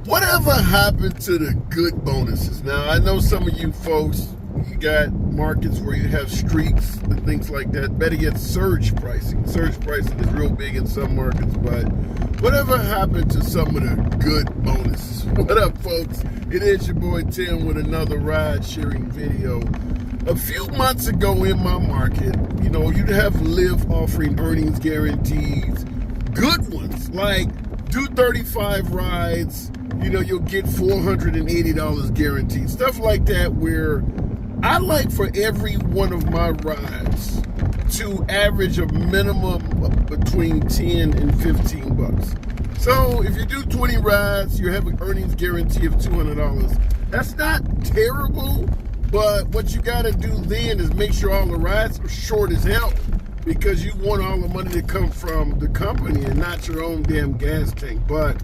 Whatever happened to the good bonuses? Now, I know some of you folks, you got markets where you have streaks and things like that. Better get surge pricing. Surge pricing is real big in some markets, but whatever happened to some of the good bonuses? What up, folks? It is your boy Tim with another ride sharing video. A few months ago in my market, you'd have Lyft offering earnings guarantees, good ones, like do 35 rides, you'll get $480 guaranteed. Stuff like that, where I like for every one of my rides to average a minimum between 10 and 15 bucks. So if you do 20 rides, you have an earnings guarantee of $200. That's not terrible, but what you got to do then is make sure all the rides are short as hell, because you want all the money to come from the company and not your own damn gas tank. But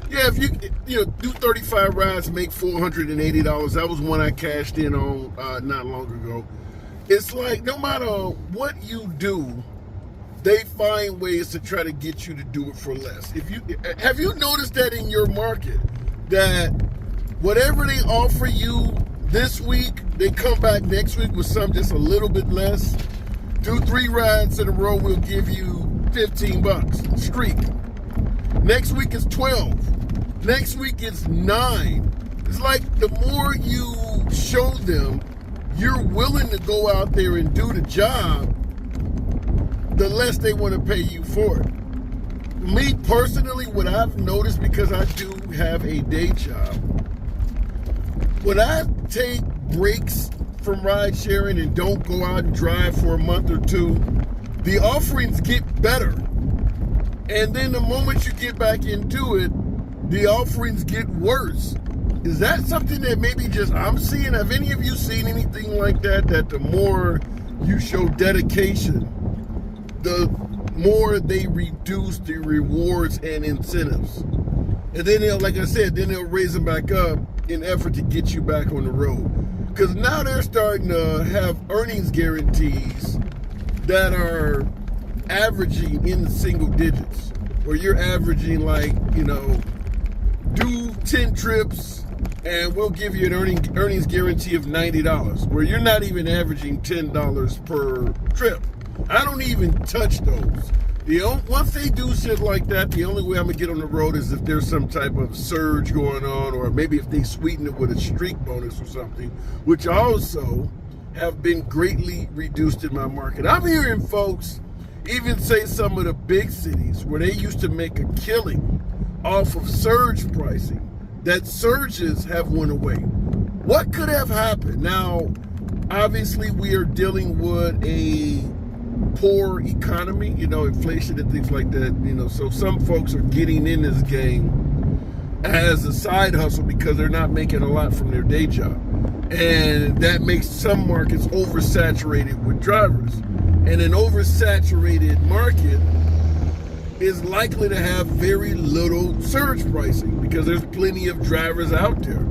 yeah, if you do 35 rides, make $480. That was one I cashed in on not long ago. It's like no matter what you do, they find ways to try to get you to do it for less. Have you noticed that in your market, that whatever they offer you this week, they come back next week with some just a little bit less? Do 3 rides in a row, we'll give you 15 bucks. Streak. Next week is 12. Next week is 9. It's like the more you show them you're willing to go out there and do the job, the less they want to pay you for it. Me personally, what I've noticed, because I do have a day job, when I take breaks from ride sharing and don't go out and drive for a month or two, the offerings get better. And then the moment you get back into it, the offerings get worse. Is that something that maybe just I'm seeing? Have any of you seen anything like that? That the more you show dedication, the more they reduce the rewards and incentives. And then they'll raise them back up in effort to get you back on the road. Because now they're starting to have earnings guarantees that are averaging in the single digits, where you're averaging do 10 trips and we'll give you an earnings guarantee of $90, where you're not even averaging $10 per trip. I don't even touch those. Once they do shit like that, the only way I'm gonna get on the road is if there's some type of surge going on, or maybe if they sweeten it with a streak bonus or something, which also have been greatly reduced in my market. I'm hearing folks even say some of the big cities where they used to make a killing off of surge pricing, that surges have went away. What could have happened? Now, obviously we are dealing with a poor economy, inflation and things like that, so some folks are getting in this game as a side hustle because they're not making a lot from their day job. And that makes some markets oversaturated with drivers. And an oversaturated market is likely to have very little surge pricing because there's plenty of drivers out there.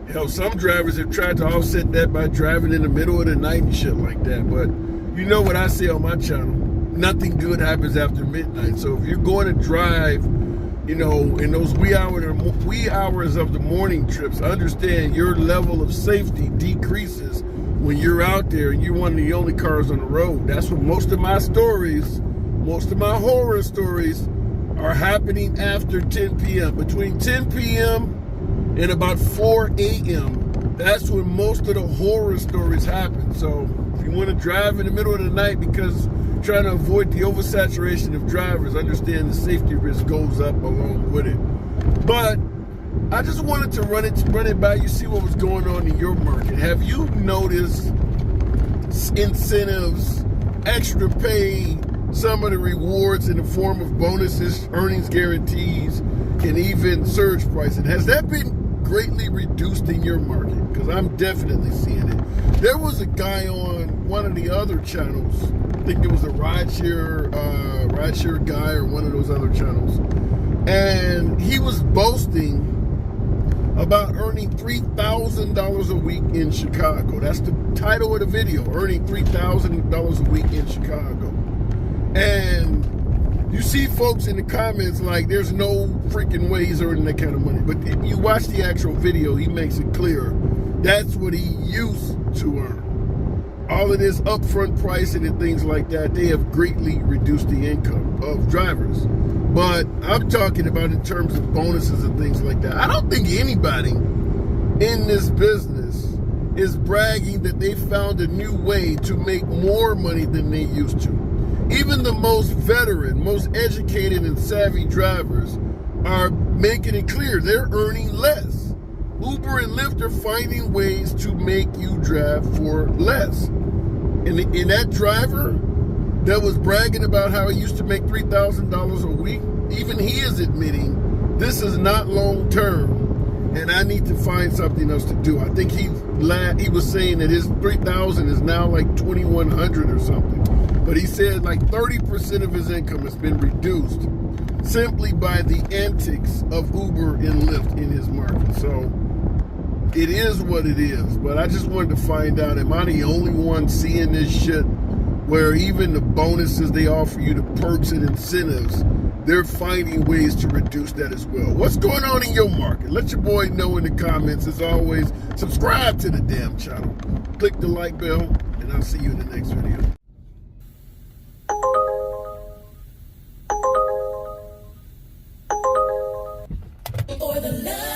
Hell, some drivers have tried to offset that by driving in the middle of the night and shit like that. But you know what I say on my channel, nothing good happens after midnight. So if you're going to drive, in those wee hours of the morning trips, understand your level of safety decreases when you're out there and you're one of the only cars on the road. That's what most of my horror stories are happening after 10 p.m. Between 10 p.m. and about 4 a.m., that's when most of the horror stories happen. So if you want to drive in the middle of the night because you're trying to avoid the oversaturation of drivers, understand the safety risk goes up along with it. But I just wanted to run it by you, see what was going on in your market. Have you noticed incentives, extra pay, some of the rewards in the form of bonuses, earnings guarantees, and even surge pricing? Has that been greatly reduced in your market? Because I'm definitely seeing it. There was a guy on one of the other channels, I think it was a rideshare guy or one of those other channels, and he was boasting about earning $3,000 a week in Chicago. That's the title of the video, earning $3,000 a week in Chicago. And You see folks in the comments like there's no freaking way he's earning that kind of money. But if you watch the actual video, he makes it clear that's what he used to earn. All of this upfront pricing and things like that, they have greatly reduced the income of drivers. But I'm talking about in terms of bonuses and things like that. I don't think anybody in this business is bragging that they found a new way to make more money than they used to. Even the most veteran, most educated and savvy drivers are making it clear they're earning less. Uber and Lyft are finding ways to make you drive for less. And that driver that was bragging about how he used to make $3,000 a week, even he is admitting this is not long term and I need to find something else to do. I think he was saying that his $3,000 is now like $2,100 or something. But he said like 30% of his income has been reduced simply by the antics of Uber and Lyft in his market. So it is what it is. But I just wanted to find out, am I the only one seeing this shit where even the bonuses they offer you, the perks and incentives, they're finding ways to reduce that as well? What's going on in your market? Let your boy know in the comments. As always, subscribe to the damn channel. Click the like bell, and I'll see you in the next video. For the love.